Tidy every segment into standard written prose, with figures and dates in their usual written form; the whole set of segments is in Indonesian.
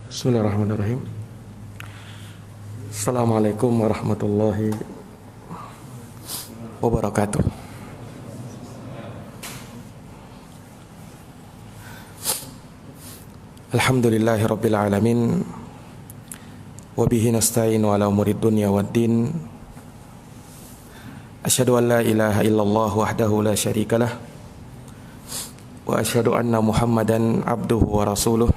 Bismillahirrahmanirrahim. Assalamualaikum warahmatullahi wabarakatuh. Alhamdulillahi rabbil alamin. Wabihi nasta'inu ala umurid dunya waddin. Asyhadu an la ilaha illallah wahdahu la syarikalah. Wa asyhadu anna Muhammadan abduhu wa rasuluh.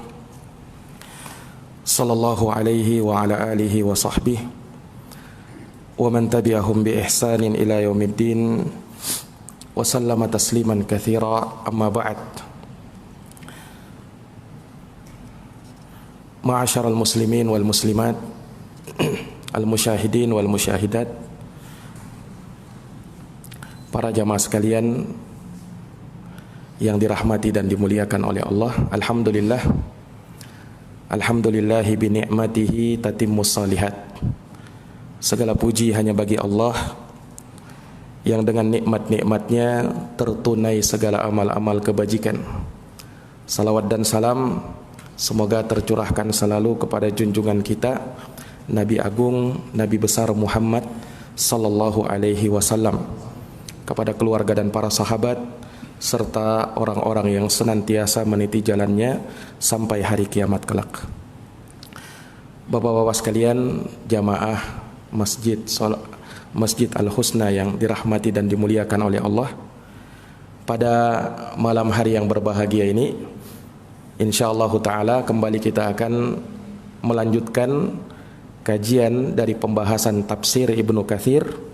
Sallallahu alaihi wa ala alihi wa sahbihi wa man tabi'ahum bi ihsanin ila yaumiddin wa sallama tasliman katsira, amma ba'd. Ma'asyaral muslimin wal muslimat, al musyahidin wal musyahidat, para jamaah sekalian yang dirahmati dan dimuliakan oleh Allah. Alhamdulillahi bi ni'matihi tatimmus shalihat. Segala puji hanya bagi Allah yang dengan nikmat-nikmatnya tertunai segala amal-amal kebajikan. Salawat dan salam semoga tercurahkan selalu kepada junjungan kita Nabi Agung, Nabi besar Muhammad sallallahu alaihi wasallam, kepada keluarga dan para sahabat serta orang-orang yang senantiasa meniti jalannya sampai hari kiamat kelak. Bapak-bapak sekalian, jamaah Masjid Al-Husna yang dirahmati dan dimuliakan oleh Allah, pada malam hari yang berbahagia ini, insyaallah ta'ala kembali kita akan melanjutkan kajian dari pembahasan tafsir Ibnu Katsir.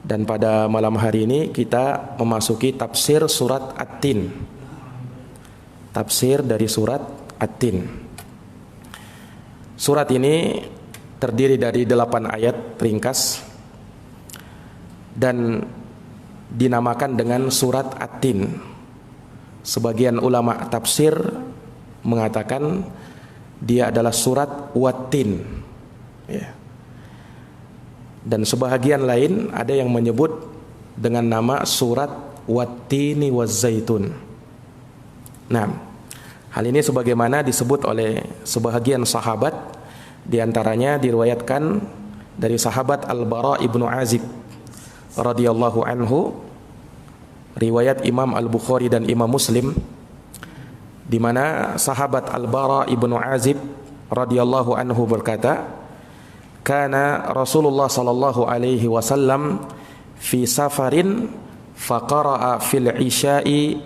Dan pada malam hari ini kita memasuki tafsir surat At-Tin. Tafsir dari surat At-Tin. Surat ini terdiri dari 8 ayat ringkas dan dinamakan dengan surat At-Tin. Sebagian ulama tafsir mengatakan dia adalah surat Wat-Tin, ya. Dan sebahagian lain ada yang menyebut dengan nama surat Wat-Tini waz-Zaitun. Nah, hal ini sebagaimana disebut oleh sebahagian sahabat, diantaranya diriwayatkan dari sahabat Al-Bara ibnu Azib radhiyallahu anhu, riwayat Imam Al-Bukhari dan Imam Muslim, di mana sahabat Al-Bara ibnu Azib radhiyallahu anhu berkata, kana Rasulullah sallallahu alaihi wasallam fi safarin faqara'a fil isya'i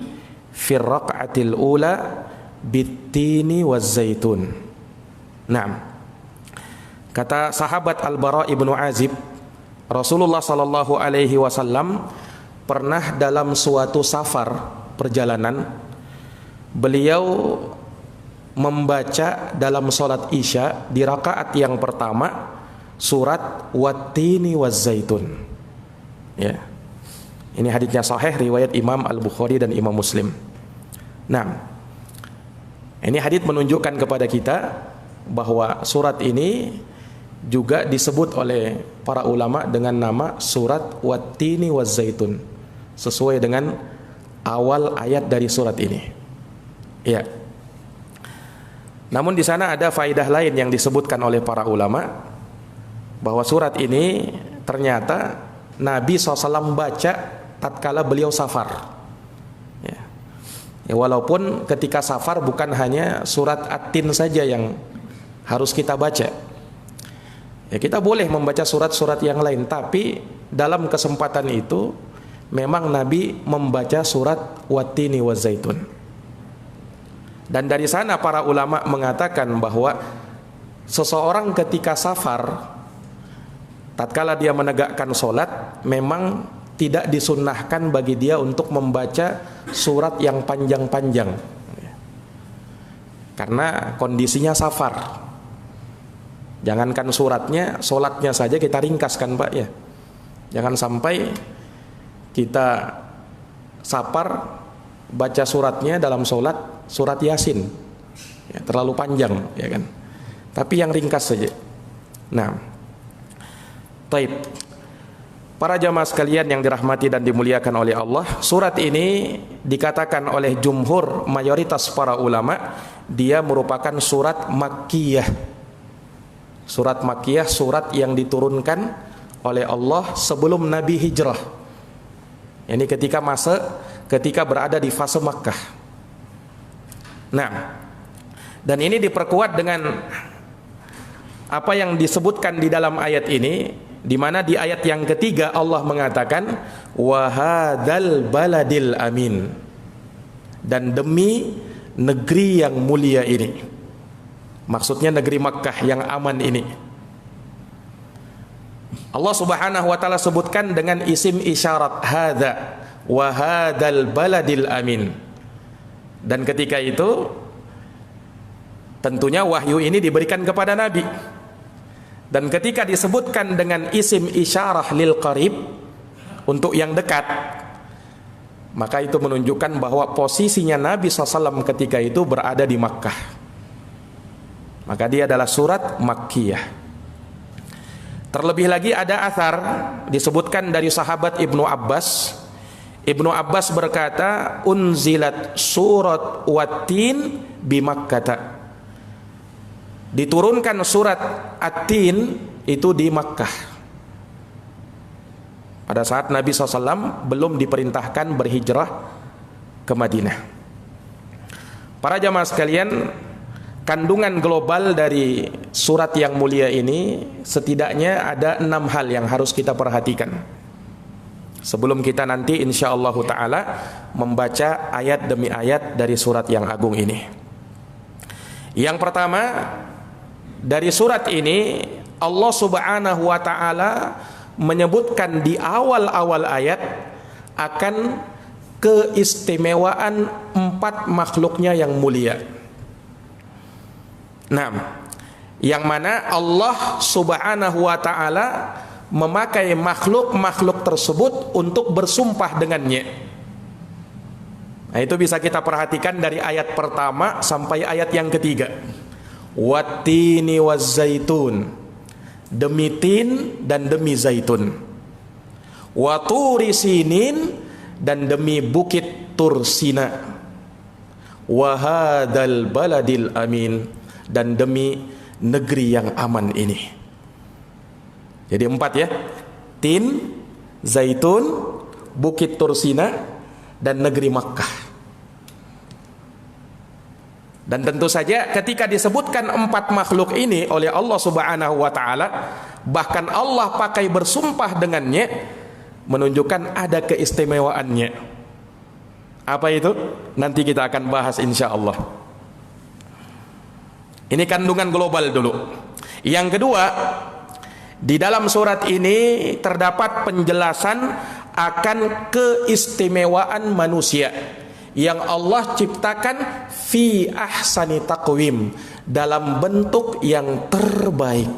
fi raq'atil ula bit-tini waz-zaitun. Naam. Kata sahabat Al-Bara ibnu Azib, Rasulullah sallallahu alaihi wasallam pernah dalam suatu safar perjalanan, beliau membaca dalam salat Isya di rakaat yang pertama surat Wat-Tini waz-Zaitun. Ya. Ini haditsnya sahih riwayat Imam Al-Bukhari dan Imam Muslim. Nah, ini hadits menunjukkan kepada kita bahwa surat ini juga disebut oleh para ulama dengan nama surat Wat-Tini waz-Zaitun, sesuai dengan awal ayat dari surat ini. Ya. Namun di sana ada faedah lain yang disebutkan oleh para ulama, bahwa surat ini ternyata Nabi SAW baca tatkala beliau safar. Ya. Ya, walaupun ketika safar bukan hanya surat At-Tin saja yang harus kita baca. Ya, kita boleh membaca surat-surat yang lain, tapi dalam kesempatan itu memang Nabi membaca surat Wat-Tini waz-Zaitun. Dan dari sana para ulama mengatakan bahwa seseorang ketika safar, tatkala dia menegakkan solat, memang tidak disunnahkan bagi dia untuk membaca surat yang panjang-panjang, karena kondisinya safar. Jangankan suratnya, solatnya saja kita ringkaskan, Pak, ya. Jangan sampai kita safar baca suratnya dalam solat surat Yasin, ya, terlalu panjang, ya kan. Tapi yang ringkas saja. Nah, taib. Para jamaah sekalian yang dirahmati dan dimuliakan oleh Allah, surat ini dikatakan oleh jumhur mayoritas para ulama dia merupakan surat Makkiyah. Surat Makkiyah, surat yang diturunkan oleh Allah sebelum Nabi hijrah. Ini ketika berada di fase Makkah. Nah, dan ini diperkuat dengan apa yang disebutkan di dalam ayat ini, di mana di ayat yang ketiga Allah mengatakan wa hadzal baladil amin, dan demi negeri yang mulia ini. Maksudnya negeri Makkah yang aman ini. Allah Subhanahu wa taala sebutkan dengan isim isyarat hadza wa hadzal baladil amin. Dan ketika itu tentunya wahyu ini diberikan kepada Nabi. Dan ketika disebutkan dengan isim isyarah lil qarib, untuk yang dekat, maka itu menunjukkan bahwa posisinya Nabi SAW ketika itu berada di Makkah. Maka dia adalah surat Makkiyah. Terlebih lagi ada athar disebutkan dari sahabat Ibnu Abbas. Ibnu Abbas berkata, unzilat surat Wat-Tin bi Makkah. Diturunkan surat At-Tin itu di Makkah pada saat Nabi SAW belum diperintahkan berhijrah ke Madinah. Para jamaah sekalian, kandungan global dari surat yang mulia ini setidaknya ada 6 hal yang harus kita perhatikan sebelum kita nanti insyaallah ta'ala membaca ayat demi ayat dari surat yang agung ini. Yang pertama, dari surat ini Allah Subhanahu wa taala menyebutkan di awal-awal ayat akan keistimewaan 4 makhluknya yang mulia. Nah, yang mana Allah Subhanahu wa taala memakai makhluk-makhluk tersebut untuk bersumpah dengannya. Nah, itu bisa kita perhatikan dari ayat pertama sampai ayat yang ketiga. Wat-tini waz-zaitun, demi tin dan demi zaitun. Wa turi sinin, dan demi bukit Tursina. Wa hadzal baladil amin, dan demi negeri yang aman ini. Jadi 4 ya. Tin, zaitun, bukit Tursina, dan negeri Makkah. Dan tentu saja ketika disebutkan 4 makhluk ini oleh Allah Subhanahu wa taala, bahkan Allah pakai bersumpah dengannya, menunjukkan ada keistimewaannya. Apa itu? Nanti kita akan bahas insyaallah. Ini kandungan global dulu. Yang kedua, di dalam surat ini terdapat penjelasan akan keistimewaan manusia yang Allah ciptakan fi ahsani taqwim, dalam bentuk yang terbaik.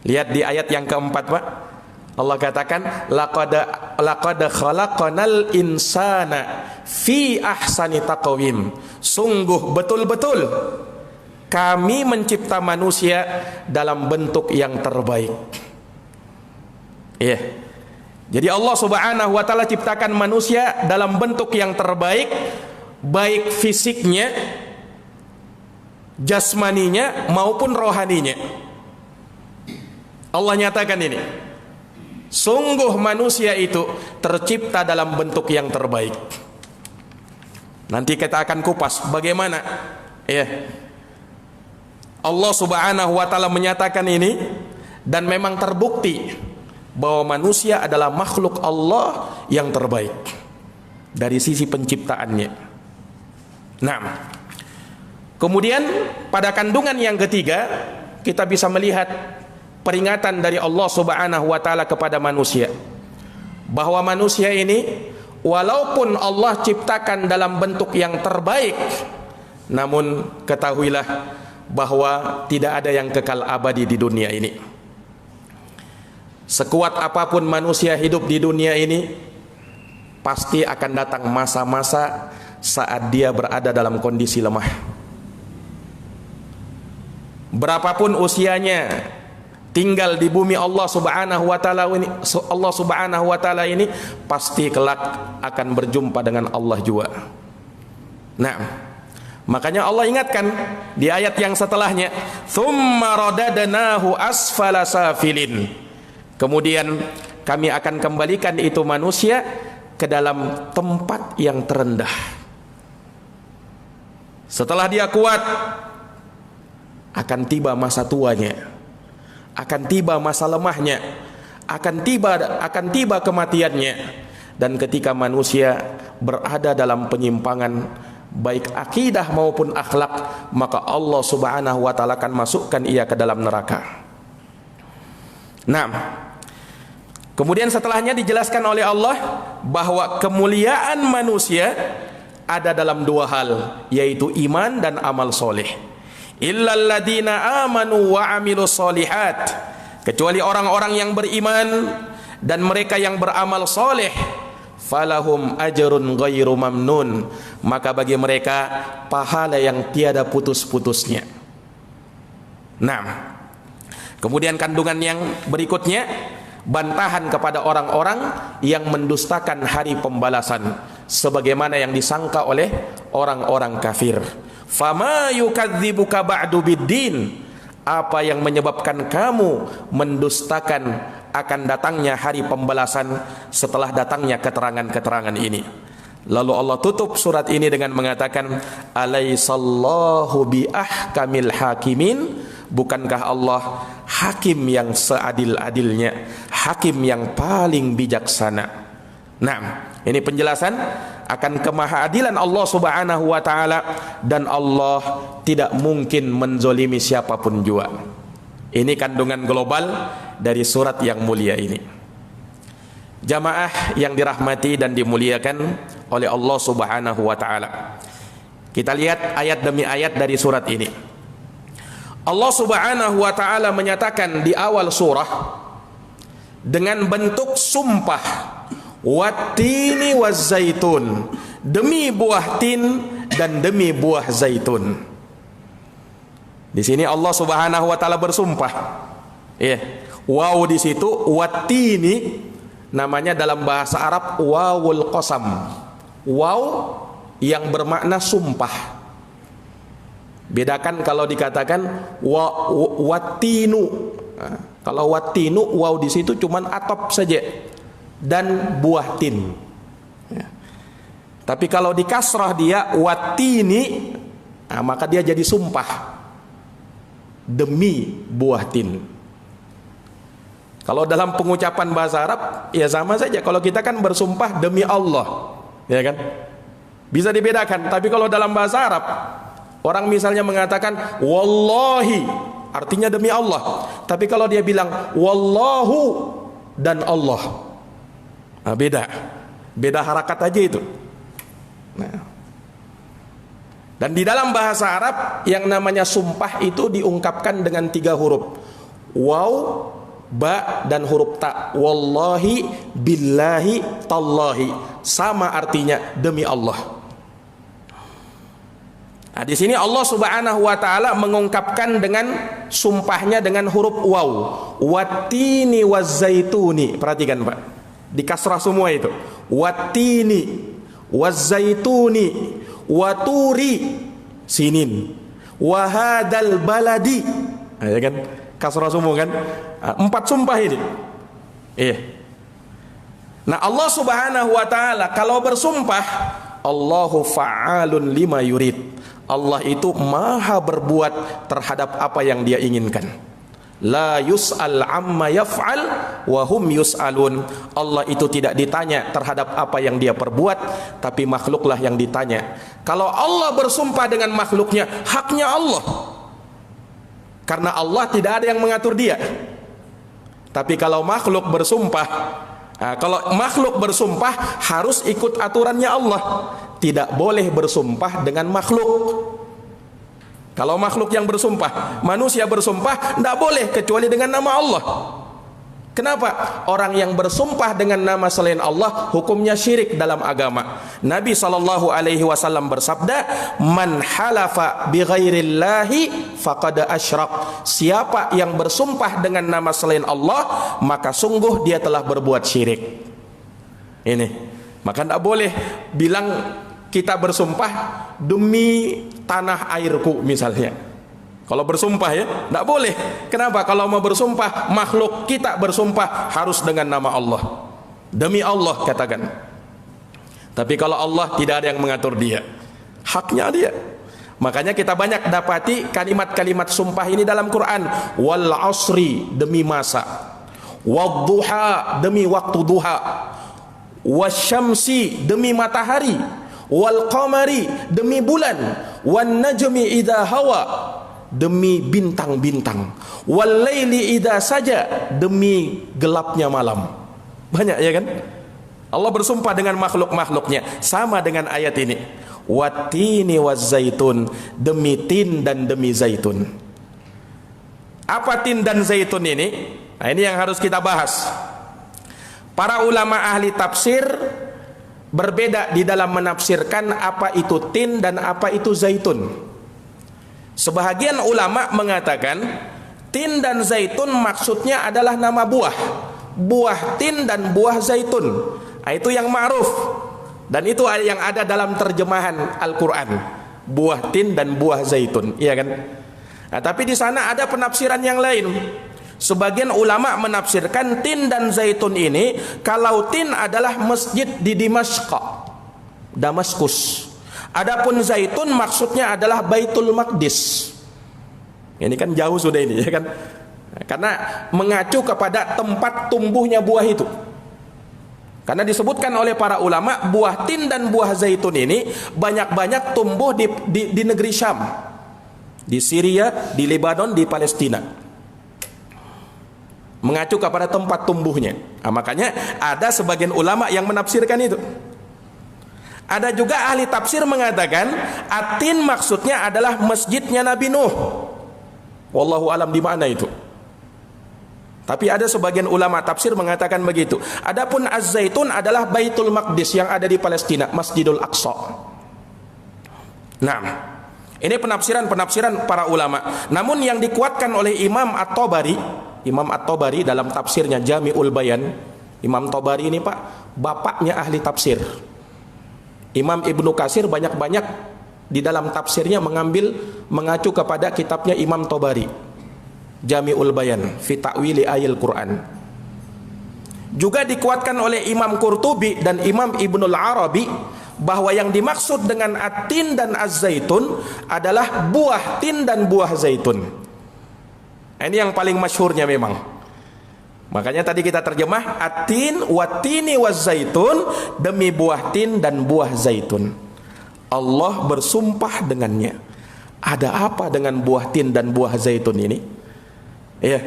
Lihat di ayat yang keempat, Pak. Allah katakan laqad khalaqanal insana fi ahsani taqwim. Sungguh betul-betul kami mencipta manusia dalam bentuk yang terbaik. Iya. Jadi Allah Subhanahu wa taala ciptakan manusia dalam bentuk yang terbaik, baik fisiknya, jasmaninya maupun rohaninya. Allah nyatakan ini. Sungguh manusia itu tercipta dalam bentuk yang terbaik. Nanti kita akan kupas bagaimana ya Allah Subhanahu wa taala menyatakan ini, dan memang terbukti bahwa manusia adalah makhluk Allah yang terbaik dari sisi penciptaannya. Nah, kemudian pada kandungan yang ketiga kita bisa melihat peringatan dari Allah Subhanahu wa taala kepada manusia, bahwa manusia ini walaupun Allah ciptakan dalam bentuk yang terbaik, namun ketahuilah bahwa tidak ada yang kekal abadi di dunia ini. Sekuat apapun manusia hidup di dunia ini, pasti akan datang masa-masa saat dia berada dalam kondisi lemah. Berapapun usianya, tinggal di bumi Allah Subhanahu wa taala ini pasti kelak akan berjumpa dengan Allah juga. Nah, makanya Allah ingatkan di ayat yang setelahnya, "Tsumma radadnahu asfala safilin." Kemudian kami akan kembalikan itu manusia ke dalam tempat yang terendah. Setelah dia kuat, akan tiba masa tuanya, akan tiba masa lemahnya, akan tiba kematiannya. Dan ketika manusia berada dalam penyimpangan baik akidah maupun akhlak, maka Allah Subhanahu wa taala akan masukkan ia ke dalam neraka. Nah, kemudian setelahnya dijelaskan oleh Allah bahwa kemuliaan manusia ada dalam dua hal, yaitu iman dan amal soleh. Illal ladina amanu wa amilus solihat, kecuali orang-orang yang beriman dan mereka yang beramal soleh, falahum ajrun ghairu mamnun, maka bagi mereka pahala yang tiada putus-putusnya. Nah, kemudian kandungan yang berikutnya, bantahan kepada orang-orang yang mendustakan hari pembalasan, sebagaimana yang disangka oleh orang-orang kafir. Fama yukadzibuka ba'du biddin, apa yang menyebabkan kamu mendustakan akan datangnya hari pembalasan setelah datangnya keterangan-keterangan ini. Lalu Allah tutup surat ini dengan mengatakan, alaisallahu biahkamil hakimin, bukankah Allah hakim yang seadil-adilnya, hakim yang paling bijaksana. Nah, ini penjelasan akan kemahadilan Allah Subhanahu wa taala, dan Allah tidak mungkin menzolimi siapapun juga. Ini kandungan global dari surat yang mulia ini. Jamaah yang dirahmati dan dimuliakan oleh Allah Subhanahu wa taala, kita lihat ayat demi ayat dari surat ini. Allah Subhanahu wa taala menyatakan di awal surah dengan bentuk sumpah, wattini wazzaitun, demi buah tin dan demi buah zaitun. Di sini Allah Subhanahu wa taala bersumpah. Waw di situ, wattini namanya dalam bahasa Arab wawul qasam. Waw yang bermakna sumpah. Bedakan kalau dikatakan wattinu. Nah, kalau wattinu, waw di situ cuman atop saja dan buah tin. Ya. Tapi kalau di kasrah dia wattini, nah, maka dia jadi sumpah demi buah tin. Kalau dalam pengucapan bahasa Arab ya sama saja. Kalau kita kan bersumpah demi Allah, ya kan? Bisa dibedakan. Tapi kalau dalam bahasa Arab, orang misalnya mengatakan wallahi, artinya demi Allah. Tapi kalau dia bilang wallahu dan Allah, nah, beda harakat aja itu. Nah, dan di dalam bahasa Arab yang namanya sumpah itu diungkapkan dengan 3 huruf, waw, ba, dan huruf ta. Wallahi, billahi, tallahi, sama artinya demi Allah. Nah, di sini Allah Subhanahu wa taala mengungkapkan dengan sumpahnya dengan huruf waw, wattini wazzaituni. Perhatikan Pak, di kasrah semua itu, wattini wazzaituni waturi sinin wahadal baladi. Nah, ya kan, kasrah semua kan, 4 sumpah ini. Nah, Allah Subhanahu wa taala kalau bersumpah, Allahu fa'alun lima yurid, Allah itu maha berbuat terhadap apa yang dia inginkan. La yus'al amma yaf'al wa hum yus'alun. Allah itu tidak ditanya terhadap apa yang dia perbuat, tapi makhluklah yang ditanya. Kalau Allah bersumpah dengan makhluknya, haknya Allah, karena Allah tidak ada yang mengatur dia. Tapi kalau makhluk bersumpah, kalau makhluk bersumpah harus ikut aturannya Allah. Tidak boleh bersumpah dengan makhluk. Kalau makhluk yang bersumpah, manusia bersumpah, tidak boleh kecuali dengan nama Allah. Kenapa? Orang yang bersumpah dengan nama selain Allah hukumnya syirik dalam agama. Nabi SAW bersabda, "Man halafa bi ghairillahi faqad asyrak." Siapa yang bersumpah dengan nama selain Allah, maka sungguh dia telah berbuat syirik. Ini. Maka tidak boleh bilang kita bersumpah demi tanah airku misalnya. Kalau bersumpah ya, tidak boleh. Kenapa? Kalau mau bersumpah makhluk, kita bersumpah harus dengan nama Allah. Demi Allah katakan. Tapi kalau Allah, tidak ada yang mengatur dia. Haknya dia. Makanya kita banyak dapati kalimat-kalimat sumpah ini dalam Quran. Wal asri, demi masa. Wadduha, demi waktu duha. Wasyamsi, demi matahari. Wal qamari, demi bulan. Wan najmi idha hawa, demi bintang-bintang. Wal laili idza saja, demi gelapnya malam. Banyak ya kan? Allah bersumpah dengan makhluk-makhluknya. Sama dengan ayat ini. Wattini wazzaitun, demi tin dan demi zaitun. Apa tin dan zaitun ini? Nah, ini yang harus kita bahas. Para ulama ahli tafsir berbeda di dalam menafsirkan apa itu tin dan apa itu zaitun. Sebahagian ulama mengatakan tin dan zaitun maksudnya adalah nama buah. Buah tin dan buah zaitun. Nah, itu yang ma'ruf. Dan itu yang ada dalam terjemahan Al-Quran. Buah tin dan buah zaitun, iya kan? Nah, tapi di sana ada penafsiran yang lain. Sebagian ulama menafsirkan tin dan zaitun ini, kalau tin adalah masjid di Dimashq, Damaskus. Adapun zaitun maksudnya adalah Baitul Maqdis. Ini kan jauh sudah ini ya kan? Karena mengacu kepada tempat tumbuhnya buah itu. Karena disebutkan oleh para ulama, buah tin dan buah zaitun ini banyak-banyak tumbuh di negeri Syam. Di Syria, di Lebanon, di Palestina. Mengacu kepada tempat tumbuhnya. Nah, makanya ada sebagian ulama yang menafsirkan itu. Ada juga ahli tafsir mengatakan atin maksudnya adalah masjidnya Nabi Nuh. Wallahu alam di mana itu. Tapi ada sebagian ulama tafsir mengatakan begitu. Adapun Az-Zaitun adalah Baitul Maqdis yang ada di Palestina, Masjidul Aqsa. Nah, ini penafsiran para ulama. Namun yang dikuatkan oleh Imam At-Tabari dalam tafsirnya Jami'ul Bayan. Imam Tabari ini Pak, bapaknya ahli tafsir. Imam Ibnu Katsir banyak-banyak di dalam tafsirnya mengacu kepada kitabnya Imam Tabari, Jami'ul Bayan fi ta'wili ayatil Quran. Juga dikuatkan oleh Imam Qurtubi dan Imam Ibnul Arabi bahwa yang dimaksud dengan at-tin dan az-zaitun adalah buah tin dan buah zaitun. Ini yang paling masyhurnya memang. Makanya tadi kita terjemah at-tin wat-tini waz-zaitun, demi buah tin dan buah zaitun. Allah bersumpah dengannya. Ada apa dengan buah tin dan buah zaitun ini? Ya,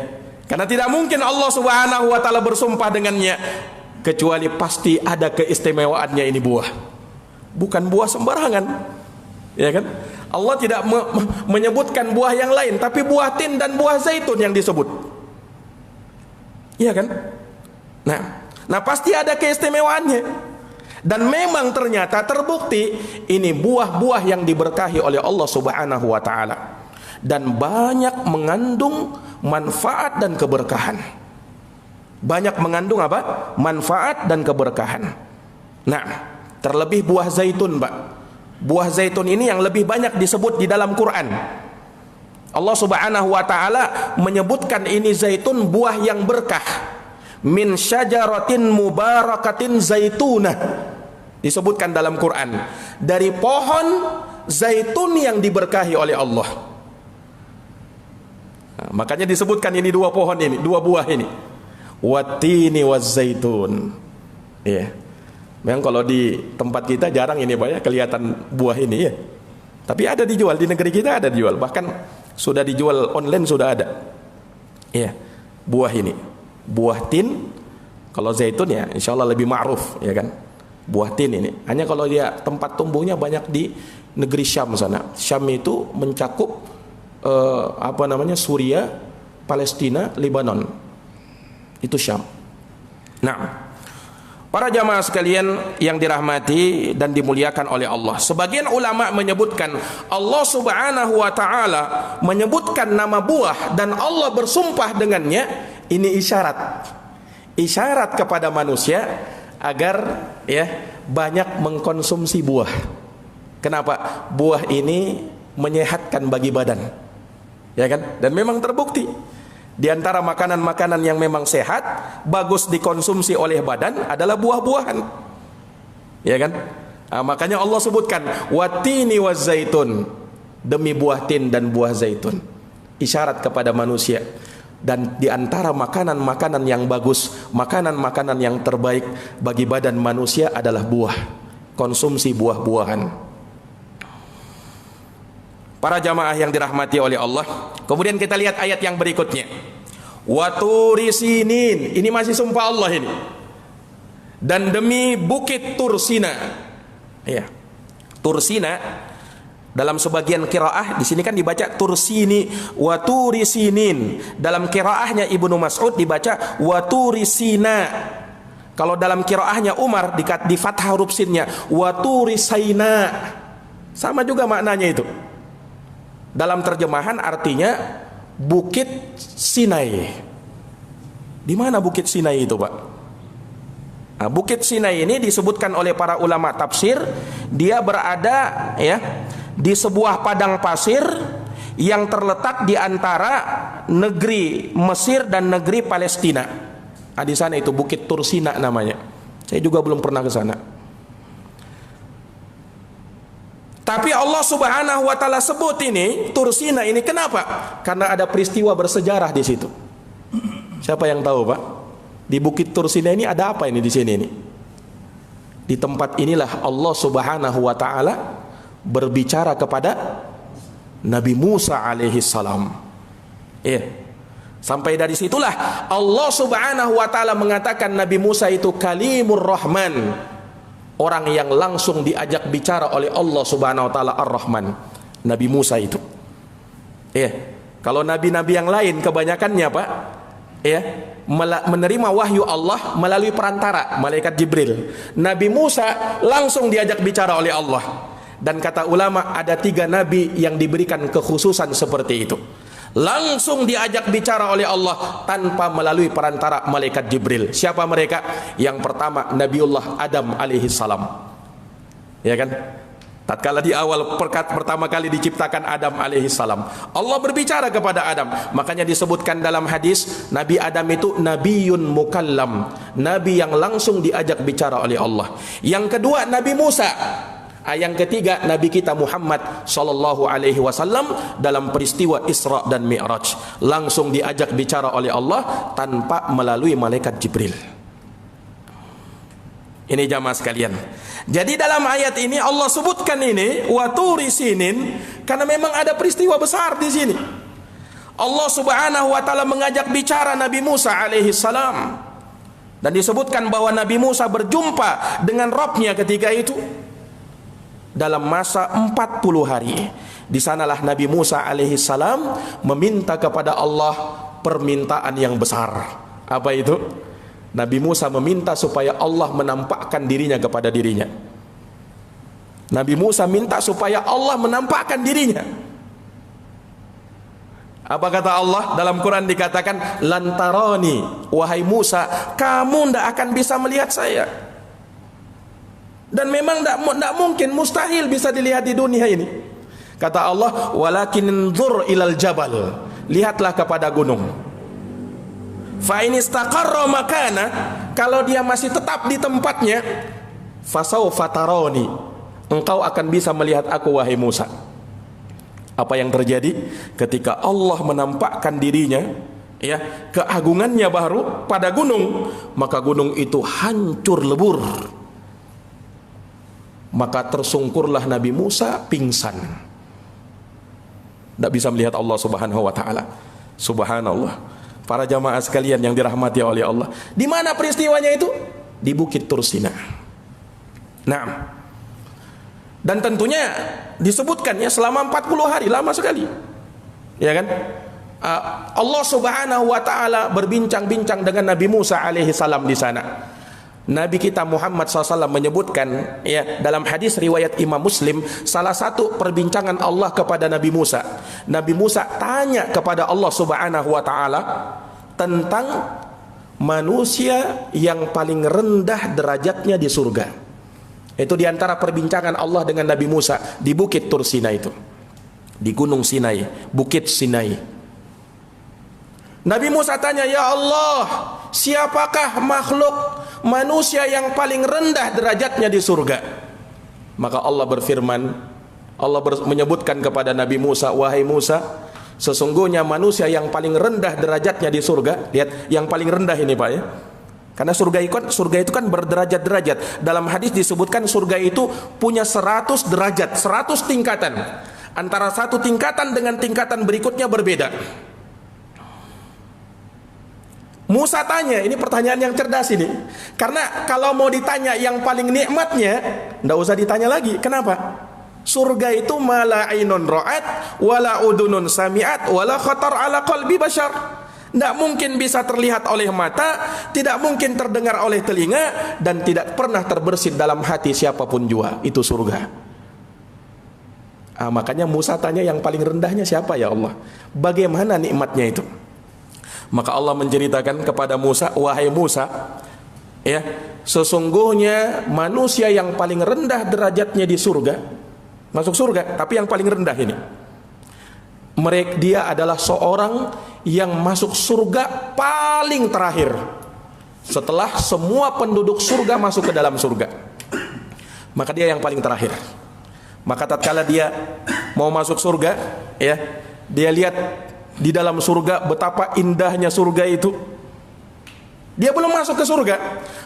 karena tidak mungkin Allah Subhanahu wa taala bersumpah dengannya kecuali pasti ada keistimewaannya ini buah. Bukan buah sembarangan. Ya kan? Allah tidak menyebutkan buah yang lain, tapi buah tin dan buah zaitun yang disebut. Iya kan? Nah pasti ada keistimewaannya. Dan memang ternyata terbukti ini buah-buah yang diberkahi oleh Allah Subhanahu wa taala dan banyak mengandung manfaat dan keberkahan. Banyak mengandung apa? Manfaat dan keberkahan. Nah, terlebih buah zaitun, Pak. Buah zaitun ini yang lebih banyak disebut di dalam Quran. Allah Subhanahu wa taala menyebutkan ini zaitun buah yang berkah. Min syajaratin mubarakatin zaitunah. Disebutkan dalam Quran, dari pohon zaitun yang diberkahi oleh Allah. Nah, makanya disebutkan ini dua pohon ini, dua buah ini. Wattini waz-zaitun. Iya. Memang kalau di tempat kita jarang ini Pak ya, kelihatan buah ini ya. Tapi ada dijual di negeri kita, ada dijual. Bahkan sudah dijual online, sudah ada. Iya, buah ini. Buah tin, kalau zaitun ya insya Allah lebih ma'ruf ya kan. Buah tin ini. Hanya kalau dia tempat tumbuhnya banyak di negeri Syam sana. Syam itu mencakup Suriah, Palestina, Lebanon. Itu Syam. Nah, para jamaah sekalian yang dirahmati dan dimuliakan oleh Allah, sebagian ulama menyebutkan Allah Subhanahu wa taala menyebutkan nama buah dan Allah bersumpah dengannya, ini isyarat kepada manusia agar banyak mengkonsumsi buah. Kenapa? Buah ini menyehatkan bagi badan. Ya kan? Dan memang terbukti di antara makanan-makanan yang memang sehat, bagus dikonsumsi oleh badan adalah buah-buahan. Ya kan? Nah, makanya Allah sebutkan watini wazaitun, demi buah tin dan buah zaitun. Isyarat kepada manusia. Dan di antara makanan-makanan yang bagus, makanan-makanan yang terbaik bagi badan manusia adalah buah. Konsumsi buah-buahan. Para jamaah yang dirahmati oleh Allah, kemudian kita lihat ayat yang berikutnya. Waturi sinin, ini masih sumpah Allah ini. Dan demi bukit Tursina. Ya. Tursina dalam sebagian qiraah di sini kan dibaca Tursini, waturi sinin. Dalam qiraahnya Ibnu Mas'ud dibaca waturi sina. Kalau dalam qiraahnya Umar di fathah huruf sinnya waturi saina. Sama juga maknanya itu. Dalam terjemahan artinya Bukit Sinai. Di mana Bukit Sinai itu, Pak? Nah, Bukit Sinai ini disebutkan oleh para ulama tafsir, dia berada di sebuah padang pasir yang terletak di antara negeri Mesir dan negeri Palestina. Nah, di sana itu Bukit Tursina namanya. Saya juga belum pernah ke sana. Tapi Allah Subhanahu wa taala sebut ini Tursina ini kenapa? Karena ada peristiwa bersejarah di situ. Siapa yang tahu, Pak? Di Bukit Tursina ini ada apa ini di sini ini? Di tempat inilah Allah Subhanahu wa taala berbicara kepada Nabi Musa alaihi salam. Sampai dari situlah Allah Subhanahu wa taala mengatakan Nabi Musa itu kalimur rahman. Orang yang langsung diajak bicara oleh Allah Subhanahu wa taala Ar-Rahman, Nabi Musa itu. Kalau nabi-nabi yang lain kebanyakannya, Pak, menerima wahyu Allah melalui perantara malaikat Jibril. Nabi Musa langsung diajak bicara oleh Allah. Dan kata ulama ada 3 nabi yang diberikan kekhususan seperti itu. Langsung diajak bicara oleh Allah tanpa melalui perantara malaikat Jibril. Siapa mereka? Yang pertama Nabiullah Adam alaihi salam. Ya kan? Tatkala di awal pertama kali diciptakan Adam alaihi salam, Allah berbicara kepada Adam. Makanya disebutkan dalam hadis Nabi Adam itu nabiyun mukallam, nabi yang langsung diajak bicara oleh Allah. Yang kedua Nabi Musa. Yang ketiga Nabi kita Muhammad sallallahu alaihi wasallam dalam peristiwa Isra dan Mi'raj langsung diajak bicara oleh Allah tanpa melalui malaikat Jibril. Ini jamaah sekalian. Jadi dalam ayat ini Allah sebutkan ini waturi sinin karena memang ada peristiwa besar di sini. Allah Subhanahu wa taala mengajak bicara Nabi Musa alaihi salam. Dan disebutkan bahwa Nabi Musa berjumpa dengan Rabbnya ketika itu dalam masa 40 hari. Di sanalah Nabi Musa alaihi salam meminta kepada Allah permintaan yang besar. Apa itu? Nabi Musa meminta supaya Allah menampakkan dirinya kepada dirinya. Nabi Musa minta supaya Allah menampakkan dirinya. Apa kata Allah? Dalam Quran dikatakan lantaroni, wahai Musa, kamu tidak akan bisa melihat saya. Dan memang tidak mungkin, mustahil bisa dilihat di dunia ini. Kata Allah, walakin nzur ilal jabal, lihatlah kepada gunung. Fa in istaqarra makana, kalau dia masih tetap di tempatnya, fasaufa tarani, engkau akan bisa melihat aku wahai Musa. Apa yang terjadi ketika Allah menampakkan dirinya, keagungannya baru pada gunung, maka gunung itu hancur lebur. Maka tersungkurlah Nabi Musa pingsan. Tidak bisa melihat Allah Subhanahu wa taala. Subhanallah. Para jamaah sekalian yang dirahmati oleh Allah. Di mana peristiwanya itu? Di Bukit Tursina. Nah. Dan tentunya disebutkannya selama 40 hari, lama sekali. Ya kan? Allah Subhanahu wa taala berbincang-bincang dengan Nabi Musa alaihi salam di sana. Nabi kita Muhammad SAW menyebutkan ya dalam hadis riwayat Imam Muslim, salah satu perbincangan Allah kepada Nabi Musa. Nabi Musa tanya kepada Allah Subhanahu wa taala tentang manusia yang paling rendah derajatnya di surga. Itu diantara perbincangan Allah dengan Nabi Musa di Bukit Tur Sinai itu, di Gunung Sinai, Bukit Sinai. Nabi Musa tanya, ya Allah, siapakah makhluk manusia yang paling rendah derajatnya di surga? Maka Allah berfirman, Allah menyebutkan kepada Nabi Musa, wahai Musa, sesungguhnya manusia yang paling rendah derajatnya di surga. Lihat, yang paling rendah ini Pak ya, karena surga itu kan berderajat-derajat. Dalam hadis disebutkan surga itu punya 100 derajat, 100 tingkatan. Antara satu tingkatan dengan tingkatan berikutnya berbeda. Musa tanya, ini pertanyaan yang cerdas ini. Karena kalau mau ditanya yang paling nikmatnya, enggak usah ditanya lagi. Kenapa? Surga itu mala ainun ra'at, wala udunun sami'at, wala khatar ala qalbi bashar. Tidak mungkin bisa terlihat oleh mata, tidak mungkin terdengar oleh telinga, dan tidak pernah terbersit dalam hati siapapun jua. Itu surga. Makanya Musa tanya yang paling rendahnya siapa ya Allah? Bagaimana nikmatnya itu? Maka Allah menceritakan kepada Musa, wahai Musa, ya, sesungguhnya manusia yang paling rendah derajatnya di surga, masuk surga, tapi yang paling rendah ini, dia adalah seorang yang masuk surga paling terakhir, setelah semua penduduk surga masuk ke dalam surga, maka dia yang paling terakhir. Maka tatkala dia mau masuk surga, ya, dia lihat di dalam surga betapa indahnya surga itu. Dia belum masuk ke surga,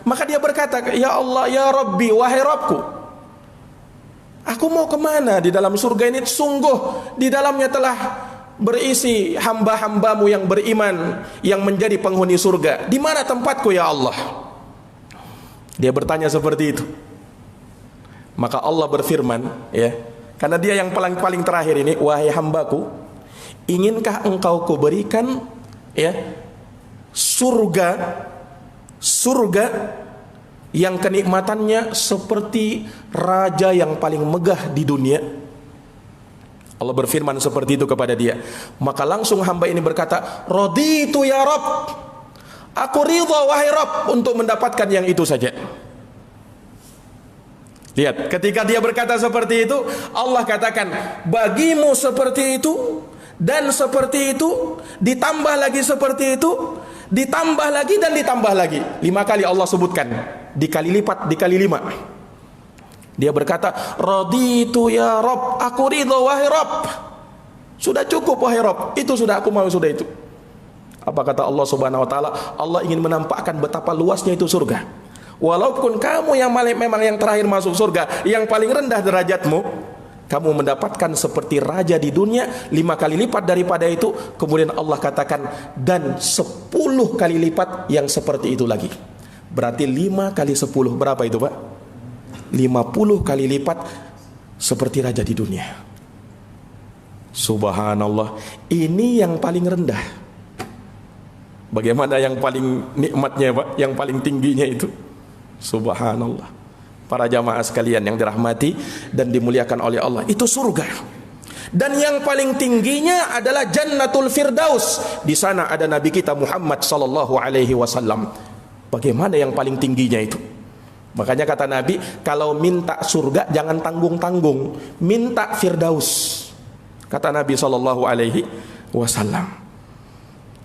maka dia berkata, ya Allah, ya Rabbi, wahai Rabbku, aku mau kemana di dalam surga ini? Sungguh di dalamnya telah berisi hamba-hambamu yang beriman, yang menjadi penghuni surga. Di mana tempatku ya Allah? Dia bertanya seperti itu. Maka Allah berfirman, ya, karena dia yang paling terakhir ini, wahai hambaku, inginkah engkau kuberikan, ya, surga yang kenikmatannya seperti raja yang paling megah di dunia? Allah berfirman seperti itu kepada dia. Maka langsung hamba ini berkata, raditu ya Rabb, aku ridha wahai Rabb untuk mendapatkan yang itu saja. Lihat, ketika dia berkata seperti itu, Allah katakan, bagimu seperti itu dan seperti itu, ditambah lagi seperti itu, ditambah lagi dan ditambah lagi. 5 kali Allah sebutkan, dikali lipat, dikali 5. Dia berkata, raditu ya Rabb, aku ridha wahai Rabb. Sudah cukup wahai Rabb, itu sudah aku mau, sudah itu. Apa kata Allah Subhanahu wa taala? Allah ingin menampakkan betapa luasnya itu surga. Walaupun kamu yang memang yang terakhir masuk surga, yang paling rendah derajatmu, kamu mendapatkan seperti raja di dunia, 5 kali lipat daripada itu. Kemudian Allah katakan, dan 10 kali lipat yang seperti itu lagi. Berarti 5 kali 10 berapa itu Pak? 50 kali lipat seperti raja di dunia. Subhanallah, ini yang paling rendah. Bagaimana yang paling nikmatnya Pak? Yang paling tingginya itu? Subhanallah. Para jamaah sekalian yang dirahmati dan dimuliakan oleh Allah, itu surga. Dan yang paling tingginya adalah Jannatul Firdaus. Di sana ada Nabi kita Muhammad sallallahu alaihi wasallam. Bagaimana yang paling tingginya itu? Makanya kata Nabi, kalau minta surga jangan tanggung-tanggung, minta Firdaus. Kata Nabi sallallahu alaihi wasallam.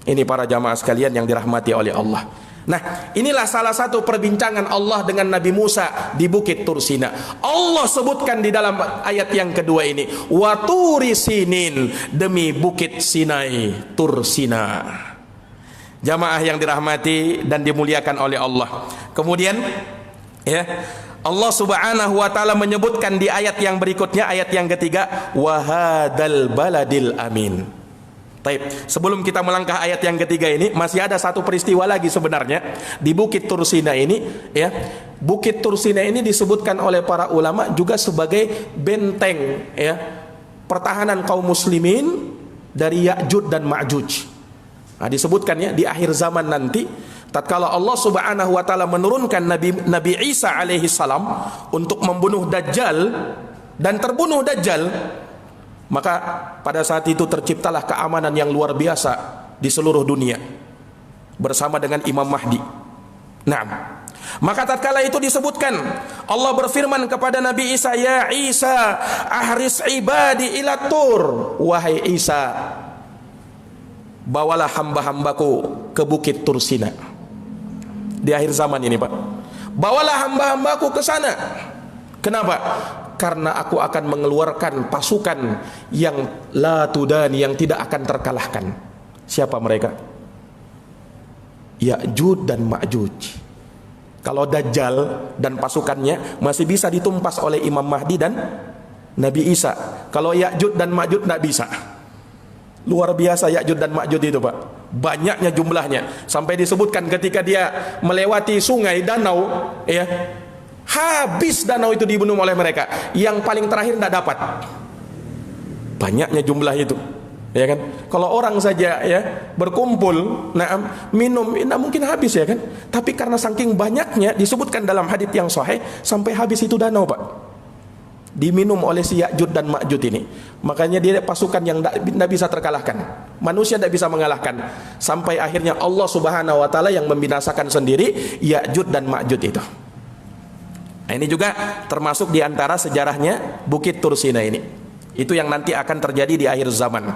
Ini para jamaah sekalian yang dirahmati oleh Allah. Nah, inilah salah satu perbincangan Allah dengan Nabi Musa di Bukit Tur Sina. Allah sebutkan di dalam ayat yang kedua ini, wa turi sinin, demi Bukit Sinai, Tur Sina. Jamaah yang dirahmati dan dimuliakan oleh Allah. Kemudian, ya, Allah Subhanahu wa taala menyebutkan di ayat yang berikutnya, ayat yang ketiga, wa hadzal baladil amin. Taib. Sebelum kita melangkah ayat yang ketiga ini, masih ada satu peristiwa lagi sebenarnya di Bukit Tur Sina ini, ya. Bukit Tur Sina ini disebutkan oleh para ulama juga sebagai benteng, ya, pertahanan kaum muslimin dari Ya'juj dan Ma'juj. Nah, disebutkan ya di akhir zaman nanti, tatkala Allah Subhanahu wa taala menurunkan Nabi Isa alaihi salam untuk membunuh Dajjal dan terbunuh Dajjal, maka pada saat itu terciptalah keamanan yang luar biasa di seluruh dunia bersama dengan Imam Mahdi. Nah, maka tatkala itu disebutkan, Allah berfirman kepada Nabi Isa, "Ya Isa, ahris ibadi ila tur." Wahai Isa, bawalah hamba-hambaku ke bukit Tursina. Di akhir zaman ini, Pak. Bawalah hamba-hambaku ke sana. Kenapa? Karena aku akan mengeluarkan pasukan yang la tudani, yang tidak akan terkalahkan. Siapa mereka? Ya'juj dan Ma'juj. Kalau Dajjal dan pasukannya masih bisa ditumpas oleh Imam Mahdi dan Nabi Isa. Kalau Ya'juj dan Ma'juj tidak bisa. Luar biasa Ya'juj dan Ma'juj itu, Pak. Banyaknya jumlahnya. Sampai disebutkan ketika dia melewati sungai, danau, ya, habis danau itu dibunuh oleh mereka. Yang paling terakhir tidak dapat. Banyaknya jumlah itu. Ya kan? Kalau orang saja ya berkumpul, minum, tidak mungkin habis, ya kan? Tapi karena saking banyaknya, disebutkan dalam hadits yang sahih, sampai habis itu danau, Pak. Diminum oleh si Ya'juj dan Ma'juj ini. Makanya dia pasukan yang tidak bisa terkalahkan. Manusia tidak bisa mengalahkan. Sampai akhirnya Allah Subhanahu wa taala yang membinasakan sendiri Ya'juj dan Ma'juj itu. Nah, ini juga termasuk di antara sejarahnya Bukit Tursina ini. Itu yang nanti akan terjadi di akhir zaman,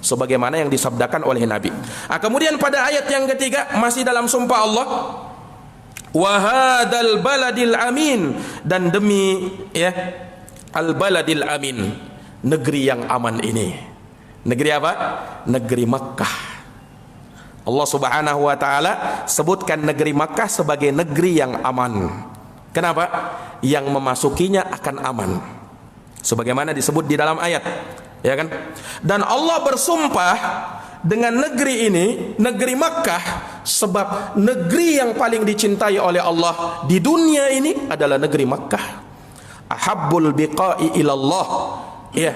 sebagaimana yang disabdakan oleh Nabi. Kemudian pada ayat yang ketiga, masih dalam sumpah Allah, wa hadzal baladil amin, dan demi ya al baladil amin, negeri yang aman ini. Negeri apa? Negeri Makkah. Allah Subhanahu wa taala sebutkan negeri Makkah sebagai negeri yang aman. Kenapa? Yang memasukinya akan aman, sebagaimana disebut di dalam ayat, ya kan? Dan Allah bersumpah dengan negeri ini, negeri Makkah, sebab negeri yang paling dicintai oleh Allah di dunia ini adalah negeri Makkah. Ahabbul biqa'i ilallah, ya,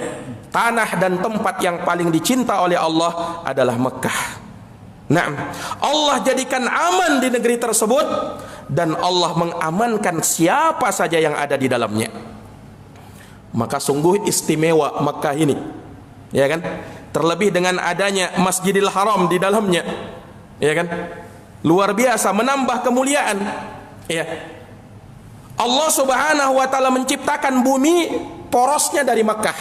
tanah dan tempat yang paling dicinta oleh Allah adalah Makkah. Nah, Allah jadikan aman di negeri tersebut, dan Allah mengamankan siapa saja yang ada di dalamnya. Maka sungguh istimewa Makkah ini, ya kan? Terlebih dengan adanya Masjidil Haram di dalamnya, ya kan? Luar biasa, menambah kemuliaan, ya. Allah Subhanahu wa taala menciptakan bumi porosnya dari Makkah.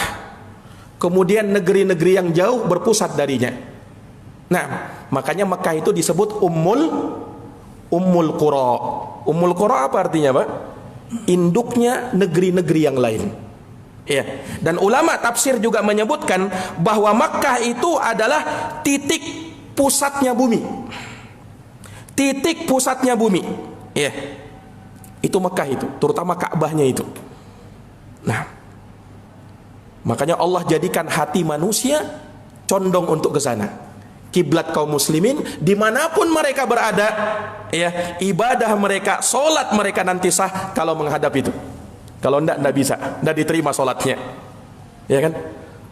Kemudian negeri-negeri yang jauh berpusat darinya. Nah, makanya Makkah itu disebut Ummul Qura. Ummul Qura apa artinya, Pak? Induknya negeri-negeri yang lain. Ya. Dan ulama tafsir juga menyebutkan bahwa Makkah itu adalah titik pusatnya bumi. Titik pusatnya bumi. Ya. Itu Makkah itu, terutama Ka'bahnya itu. Nah, makanya Allah jadikan hati manusia condong untuk ke sana. Kiblat kaum muslimin dimanapun mereka berada, ya, ibadah mereka, solat mereka nanti sah kalau menghadap itu. Kalau tidak bisa, tidak diterima solatnya, ya kan?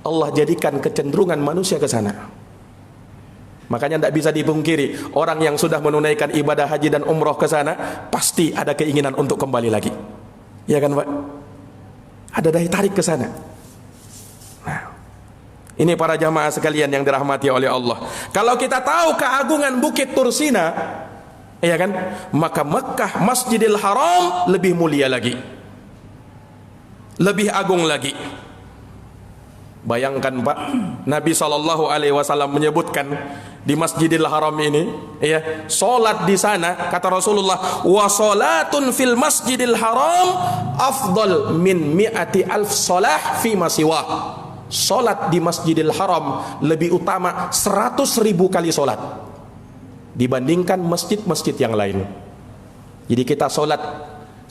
Allah jadikan kecenderungan manusia ke sana. Makanya tidak bisa dipungkiri, orang yang sudah menunaikan ibadah haji dan umroh ke sana pasti ada keinginan untuk kembali lagi, ya kan, Pak? Ada daya tarik ke sana. Nah, ini para jamaah sekalian yang dirahmati oleh Allah. Kalau kita tahu keagungan Bukit Tursina, ya kan, maka Makkah, Masjidil Haram lebih mulia lagi, lebih agung lagi. Bayangkan, Pak, Nabi SAW menyebutkan di Masjidil Haram ini, ya, solat di sana, kata Rasulullah, wa solatun fil Masjidil Haram afdal min mi'ati alf solah fi masiwah. Solat di Masjidil Haram lebih utama 100.000 kali solat dibandingkan masjid-masjid yang lain. Jadi kita solat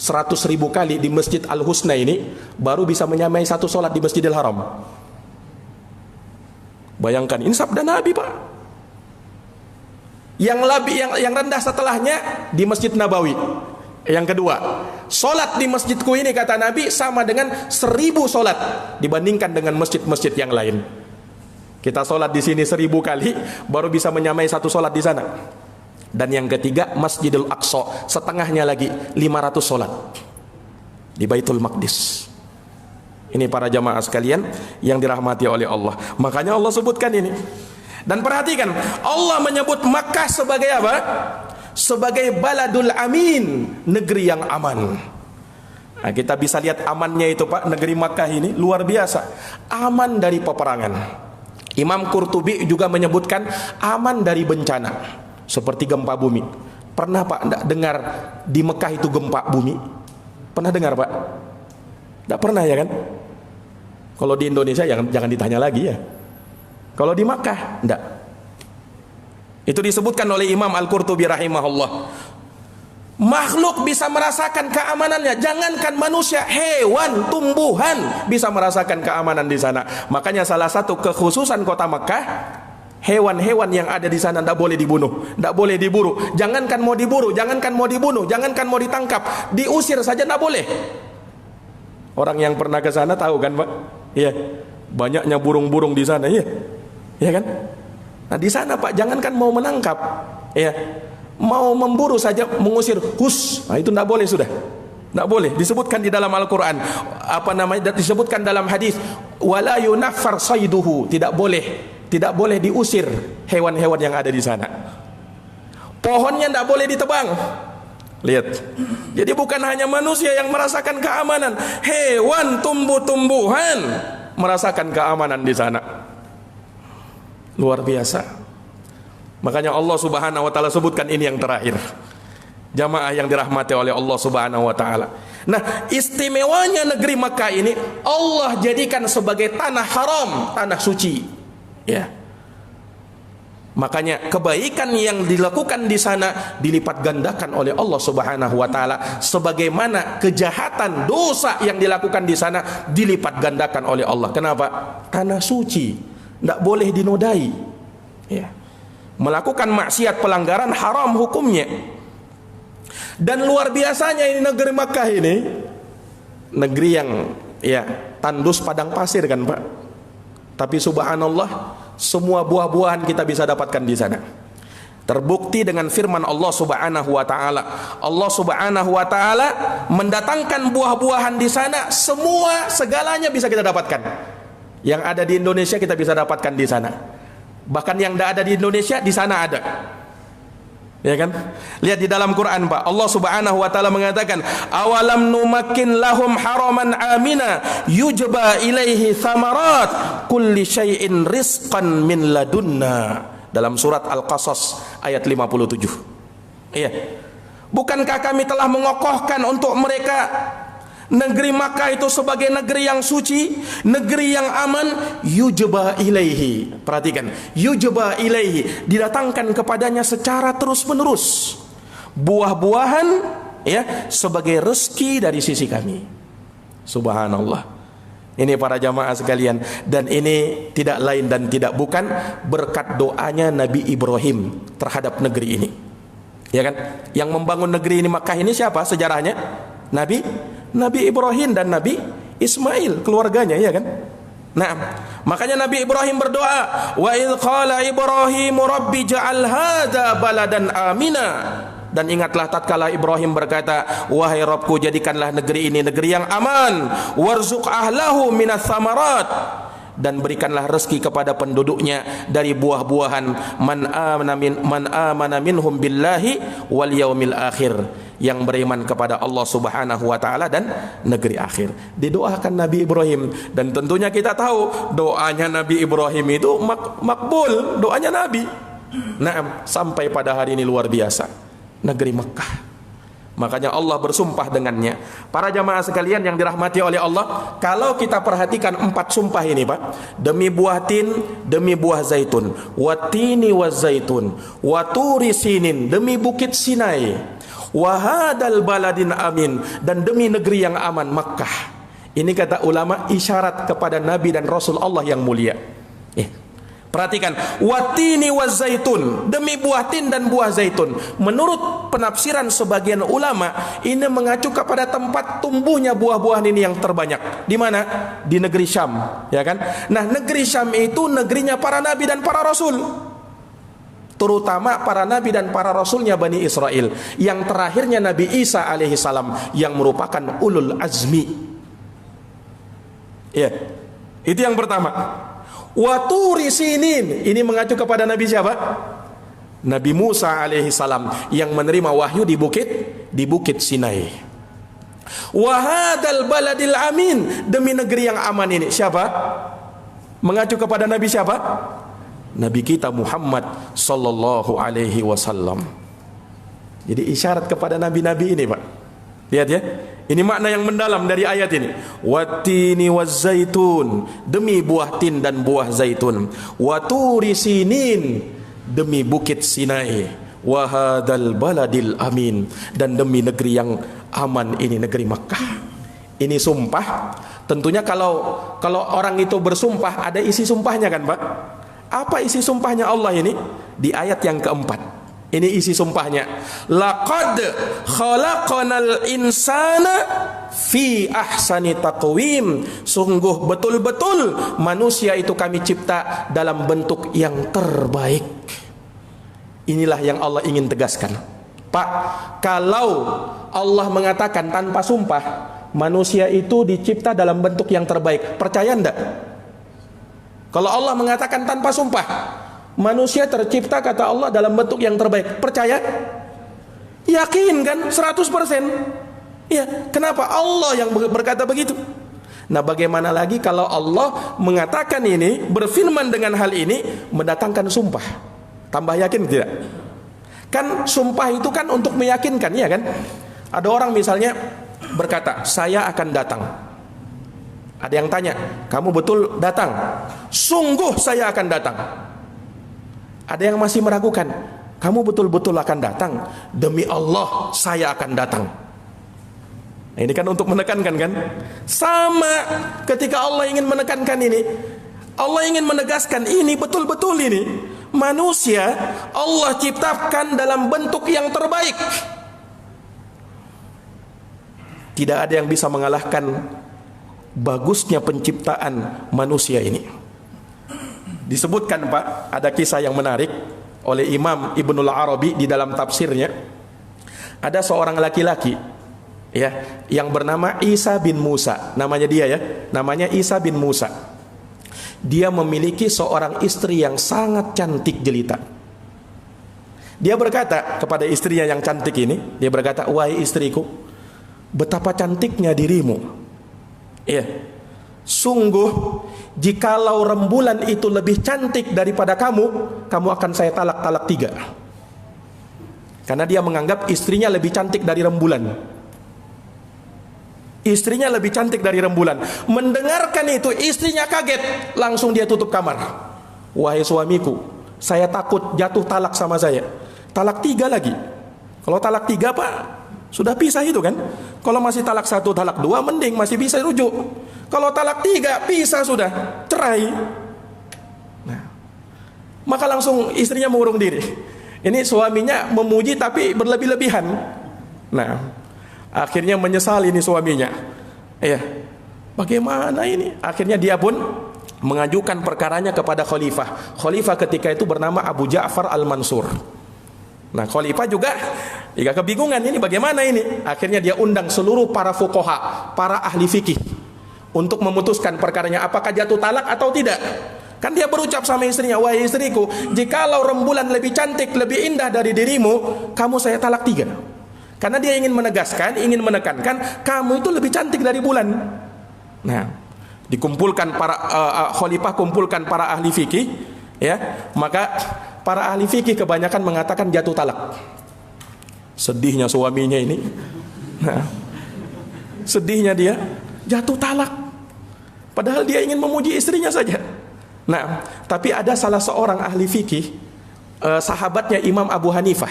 100.000 kali di Masjid Al-Husna ini baru bisa menyamai satu solat di Masjidil Haram. Bayangkan, ini sabda Nabi, Pak. Yang rendah setelahnya di Masjid Nabawi. Yang kedua, solat di masjidku ini, kata Nabi, sama dengan 1000 solat dibandingkan dengan masjid-masjid yang lain. Kita sholat di sini 1000 kali baru bisa menyamai satu sholat di sana. Dan yang ketiga, Masjidil Aqsa, setengahnya lagi 500 sholat di Baitul Maqdis. Ini para jamaah sekalian yang dirahmati oleh Allah. Makanya Allah sebutkan ini. Dan perhatikan, Allah menyebut Makkah sebagai apa? Sebagai baladul amin, negeri yang aman. Nah, kita bisa lihat amannya itu Pak, negeri Makkah ini luar biasa. Aman dari peperangan. Imam Qurtubi juga menyebutkan aman dari bencana seperti gempa bumi. Pernah Pak enggak dengar di Mekah itu gempa bumi? Pernah dengar Pak? Enggak pernah ya kan? Kalau di Indonesia jangan ditanya lagi ya. Kalau di Makkah enggak. Itu disebutkan oleh Imam Al-Qurtubi rahimahullah. Makhluk bisa merasakan keamanannya, jangankan manusia, hewan, tumbuhan bisa merasakan keamanan di sana. Makanya salah satu kekhususan kota Mekah, hewan-hewan yang ada di sana tidak boleh dibunuh, tidak boleh diburu. Jangankan mau diburu, jangankan mau dibunuh, jangankan mau ditangkap, diusir saja tidak boleh. Orang yang pernah ke sana tahu kan Pak? Iya, banyaknya burung-burung di sana, iya, iya kan? Nah di sana Pak, jangankan mau menangkap, iya, mau memburu saja, mengusir, hus, nah itu tidak boleh sudah, tidak boleh. Disebutkan di dalam Al-Quran, apa namanya, disebutkan dalam hadis, wala yunaffar sayduhu, tidak boleh diusir hewan-hewan yang ada di sana. Pohonnya tidak boleh ditebang. Lihat, jadi bukan hanya manusia yang merasakan keamanan, hewan, tumbuh-tumbuhan merasakan keamanan di sana. Luar biasa. Makanya Allah Subhanahu wa taala sebutkan ini yang terakhir. Jamaah yang dirahmati oleh Allah Subhanahu wa taala. Nah, istimewanya negeri Makkah ini Allah jadikan sebagai tanah haram, tanah suci. Ya. Makanya kebaikan yang dilakukan di sana dilipat gandakan oleh Allah Subhanahu wa taala, sebagaimana kejahatan, dosa yang dilakukan di sana dilipat gandakan oleh Allah. Kenapa? Tanah suci, tidak boleh dinodai. Ya. Melakukan maksiat, pelanggaran haram hukumnya. Dan luar biasanya ini negeri Makkah ini, negeri yang ya tandus padang pasir kan Pak. Tapi subhanallah, semua buah-buahan kita bisa dapatkan di sana. Terbukti dengan firman Allah Subhanahu wa taala. Allah Subhanahu wa taala mendatangkan buah-buahan di sana, semua segalanya bisa kita dapatkan. Yang ada di Indonesia kita bisa dapatkan di sana. Bahkan yang tidak ada di Indonesia di sana ada. Ya kan? Lihat di dalam Quran Pak, Allah Subhanahu wa taala mengatakan, awalam numakin lahum haraman amina yujba ilaihi thamarat kulli syai'in rizqan min ladunna. Dalam surat Al-Qasas ayat 57. Iya. Bukankah kami telah mengokohkan untuk mereka negeri Makkah itu sebagai negeri yang suci, negeri yang aman, yujba ilaihi. Perhatikan, yujba ilaihi, didatangkan kepadanya secara terus-menerus buah-buahan ya sebagai rezeki dari sisi kami. Subhanallah. Ini para jamaah sekalian, dan ini tidak lain dan tidak bukan berkat doanya Nabi Ibrahim terhadap negeri ini. Ya kan? Yang membangun negeri ini Makkah ini siapa sejarahnya? Nabi Ibrahim dan Nabi Ismail, keluarganya, ya kan? Nah, makanya Nabi Ibrahim berdoa, wa idz qala Ibrahim rabbi ja'al hadza baladan amina. Dan ingatlah tatkala Ibrahim berkata, wahai Rabbku, jadikanlah negeri ini negeri yang aman, warzuq ahlahu minas samarat, dan berikanlah rezeki kepada penduduknya dari buah-buahan, man amana minhum billahi wal yaumil akhir, yang beriman kepada Allah Subhanahu wa taala dan negeri akhir. Didoakan Nabi Ibrahim, dan tentunya kita tahu doanya Nabi Ibrahim itu makbul, doanya Nabi. Nah, sampai pada hari ini luar biasa negeri Mekah. Makanya Allah bersumpah dengannya. Para jamaah sekalian yang dirahmati oleh Allah, kalau kita perhatikan 4 sumpah ini Pak, demi buah tin, demi buah zaitun, watini wazaitun, waturi sinin, demi bukit Sinai, wahadal baladin amin, dan demi negeri yang aman Makkah. Ini kata ulama isyarat kepada Nabi dan Rasul Allah yang mulia. Perhatikan, watini wazaitun, demi buah tin dan buah zaitun. Menurut penafsiran sebagian ulama, ini mengacu kepada tempat tumbuhnya buah-buahan ini yang terbanyak. Di mana? Di negeri Syam, ya kan? Nah, negeri Syam itu negerinya para nabi dan para rasul. Terutama para nabi dan para rasulnya Bani Israel. Yang terakhirnya Nabi Isa alaihissalam yang merupakan ulul azmi. Ya, itu yang pertama. Waturi sinin, ini mengacu kepada Nabi siapa? Nabi Musa alaihissalam yang menerima wahyu di bukit Sinai. Wahadal baladil amin, demi negeri yang aman ini. Siapa? Mengacu kepada Nabi siapa? Nabi kita Muhammad sallallahu alaihi wasallam. Jadi isyarat kepada nabi-nabi ini, Pak. Lihat ya. Ini makna yang mendalam dari ayat ini. Wattini wazzaitun, demi buah tin dan buah zaitun. Waturi sinin, demi bukit Sinai. Wahadal baladil amin, dan demi negeri yang aman ini, negeri Makkah. Ini sumpah. Tentunya kalau orang itu bersumpah ada isi sumpahnya kan, Pak? Apa isi sumpahnya Allah ini? Di ayat yang keempat. Ini isi sumpahnya. Laqad khalaqanal insana fi ahsani taqwim. Sungguh betul-betul manusia itu kami cipta dalam bentuk yang terbaik. Inilah yang Allah ingin tegaskan. Pak, kalau Allah mengatakan tanpa sumpah, manusia itu dicipta dalam bentuk yang terbaik, percaya enggak? Kalau Allah mengatakan tanpa sumpah, manusia tercipta kata Allah dalam bentuk yang terbaik, percaya? Yakin kan? 100%. Ya, kenapa Allah yang berkata begitu? Nah, bagaimana lagi kalau Allah mengatakan ini, berfirman dengan hal ini, mendatangkan sumpah? Tambah yakin tidak? Kan sumpah itu kan untuk meyakinkan, ya kan? Ada orang misalnya berkata, saya akan datang. Ada yang tanya, kamu betul datang? Sungguh saya akan datang. Ada yang masih meragukan, kamu betul-betul akan datang? Demi Allah saya akan datang. Nah, ini kan untuk menekankan kan? Sama ketika Allah ingin menekankan ini, Allah ingin menegaskan ini betul-betul ini. Manusia Allah ciptakan dalam bentuk yang terbaik. Tidak ada yang bisa mengalahkan bagusnya penciptaan manusia ini. Disebutkan, Pak, ada kisah yang menarik oleh Imam Ibnul Arabi di dalam tafsirnya. Ada seorang laki-laki ya yang bernama Isa bin Musa, namanya dia ya, namanya Isa bin Musa. Dia memiliki seorang istri yang sangat cantik jelita. Dia berkata kepada istrinya yang cantik ini, dia berkata, wahai istriku, betapa cantiknya dirimu. Iya, sungguh jikalau rembulan itu lebih cantik daripada kamu, kamu akan saya talak 3. Karena dia menganggap istrinya lebih cantik dari rembulan. Istrinya lebih cantik dari rembulan. Mendengarkan itu istrinya kaget, langsung dia tutup kamar. Wahai suamiku, saya takut jatuh talak sama saya. Talak 3 lagi. Kalau talak 3, Pak, sudah pisah itu kan. Kalau masih talak 1, talak 2, mending masih bisa rujuk. Kalau talak 3, pisah sudah, cerai. Nah, maka langsung istrinya mengurung diri. Ini suaminya memuji tapi berlebih-lebihan. Nah, akhirnya menyesal ini suaminya. Iya, bagaimana ini? Akhirnya dia pun mengajukan perkaranya kepada khalifah. Khalifah ketika itu bernama Abu Ja'far Al-Mansur. Nah, khalifah juga kebingungan ini bagaimana ini. Akhirnya dia undang seluruh para fuqaha, para ahli fikih untuk memutuskan perkaranya apakah jatuh talak atau tidak. Kan dia berucap sama istrinya, wahai istriku, jikalau rembulan lebih cantik, lebih indah dari dirimu, kamu saya talak 3. Karena dia ingin menegaskan, ingin menekankan kamu itu lebih cantik dari bulan. Nah, dikumpulkan para khalifah kumpulkan para ahli fikih, ya. Maka para ahli fikih kebanyakan mengatakan jatuh talak. Sedihnya suaminya ini. Nah, sedihnya dia jatuh talak. Padahal dia ingin memuji istrinya saja. Nah, tapi ada salah seorang ahli fikih, sahabatnya Imam Abu Hanifah,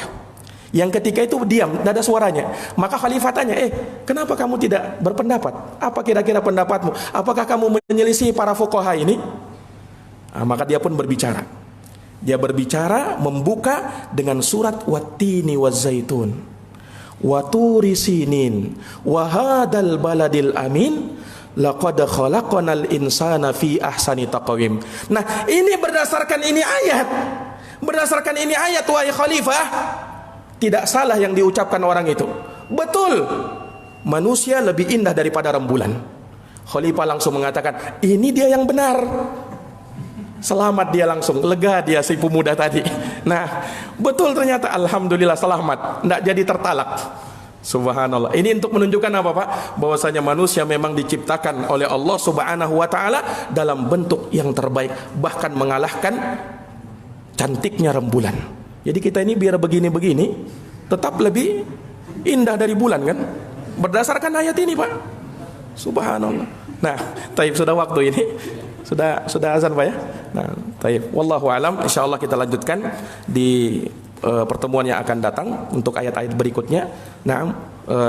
yang ketika itu diam, tidak ada suaranya. Maka khalifah tanya, kenapa kamu tidak berpendapat? Apa kira-kira pendapatmu? Apakah kamu menyelisih para fuqaha ini? Maka dia pun berbicara. Dia berbicara membuka dengan surat Wattini Wazzaitun, Waturi Sinin, Wahadal Baladil Amin, Laqad khalaqanal insana fi ahsani taqwim. Nah, ini berdasarkan ini ayat. Berdasarkan ini ayat, wahai khalifah, tidak salah yang diucapkan orang itu. Betul. Manusia lebih indah daripada rembulan. Khalifah langsung mengatakan, ini dia yang benar. Selamat dia langsung, lega dia si pemuda tadi. Nah, betul ternyata, alhamdulillah selamat, tidak jadi tertalak. Subhanallah. Ini untuk menunjukkan apa, Pak? Bahwasanya manusia memang diciptakan oleh Allah Subhanahu wa taala dalam bentuk yang terbaik, bahkan mengalahkan cantiknya rembulan. Jadi kita ini biar begini-begini tetap lebih indah dari bulan kan? Berdasarkan ayat ini, Pak. Subhanallah. Nah, taib sudah waktu ini. Sudah azan, Pak ya? Nah, taib. Wallahu alam. Insyaallah kita lanjutkan di pertemuan yang akan datang untuk ayat-ayat berikutnya. Nah,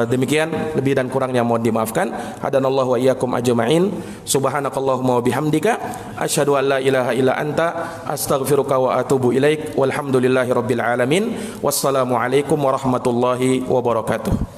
demikian, lebih dan kurangnya mohon dimaafkan. Hadanallahu wa iyyakum ajma'in. Subhanakallahumma wa bihamdika asyhadu an la ilaha illa anta astaghfiruka wa atubu ilaik. Walhamdulillahirabbil alamin. Wassalamu alaikum warahmatullahi wabarakatuh.